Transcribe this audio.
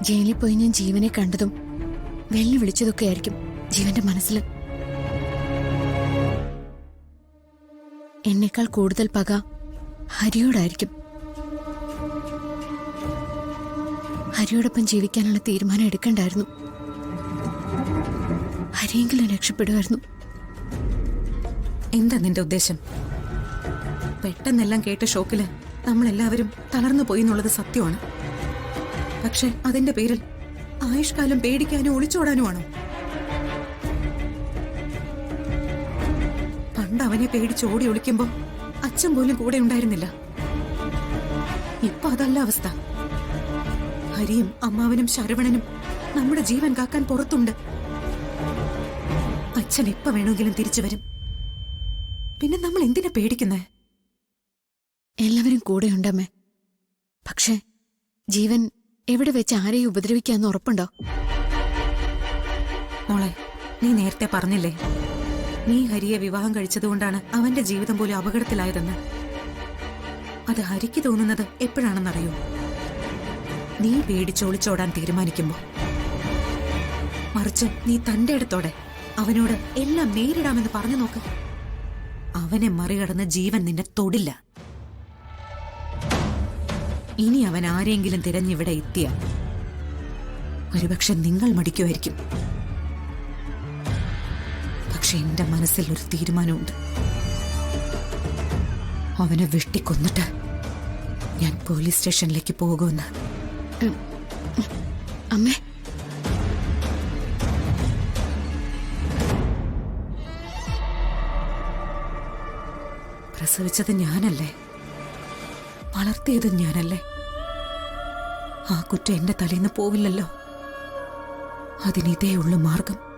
ജയിലിൽ പോയി ഞാൻ ജീവനെ കണ്ടതും വെല്ലുവിളിച്ചതൊക്കെ ആയിരിക്കും ജീവന്റെ മനസ്സിൽ. എന്നേക്കാൾ കൂടുതൽ പക ഹരിയോടായിരിക്കും. ഹരിയോടൊപ്പം ജീവിക്കാനുള്ള തീരുമാനം എടുക്കണ്ടായിരുന്നു. ഹരിയെങ്കിലും രക്ഷപ്പെടുമായിരുന്നു. എന്താ നിന്റെ ഉദ്ദേശം? പെട്ടെന്നെല്ലാം കേട്ട ഷോക്കില് നമ്മളെല്ലാവരും തളർന്നു പോയി എന്നുള്ളത് സത്യമാണ്. പക്ഷെ അതിന്റെ പേരിൽ ആയുഷ്കാലം പേടിക്കാനും ഒളിച്ചോടാനുമാണോ? പണ്ട് അവനെ പേടിച്ച് ഓടി ഒളിക്കുമ്പോ അച്ഛൻ പോലും കൂടെ ഉണ്ടായിരുന്നില്ല. ഇപ്പൊ അതല്ല അവസ്ഥ. ഹരിയും അമ്മാവനും ശരവണനും നമ്മുടെ ജീവൻ കാക്കാൻ പുറത്തുണ്ട്. അച്ഛൻ എപ്പ വേണമെങ്കിലും തിരിച്ചു വരും. പിന്നെ നമ്മൾ എന്തിനാ പേടിക്കുന്നേ? എല്ലാവരും കൂടെ ഉണ്ടമ്മേ. പക്ഷെ ജീവൻ എവിടെ വെച്ച് ആരെയും ഉപദ്രവിക്കാന്ന് ഉറപ്പുണ്ടോ? മോളെ, നീ നേരത്തെ പറഞ്ഞില്ലേ നീ ഹരിയെ വിവാഹം കഴിച്ചതുകൊണ്ടാണ് അവന്റെ ജീവിതം പോലും അപകടത്തിലായതെന്ന്. അത് ഹരിക്ക് തോന്നുന്നത് എപ്പോഴാണെന്നറിയോ? നീ പേടിച്ചോളിച്ചോടാൻ തീരുമാനിക്കുമ്പോ. മറിച്ച് നീ തന്റെ അടുത്തോടെ അവനോട് എല്ലാം നേരിടാമെന്ന് പറഞ്ഞു നോക്ക്. അവനെ മറികടന്ന് ജീവൻ നിന്നെ തൊടില്ല. ഇനി അവൻ ആരെങ്കിലും തിരഞ്ഞിവിടെ എത്തിയാൽ ഒരുപക്ഷെ നിങ്ങൾ മടിക്കുമായിരിക്കും. പക്ഷെ എന്റെ മനസ്സിൽ ഒരു തീരുമാനമുണ്ട്. അവനെ വെട്ടിക്കൊന്നിട്ട് ഞാൻ പോലീസ് സ്റ്റേഷനിലേക്ക് പോകുമെന്ന്. അമ്മേ, പ്രസവിച്ചത് ഞാനല്ലേ? വളർത്തിയത് ഞാനല്ലേ? ആ കുറ്റം എന്റെ തലേന്ന് പോവില്ലല്ലോ. അതിനിതേ ഉള്ളു മാർഗം.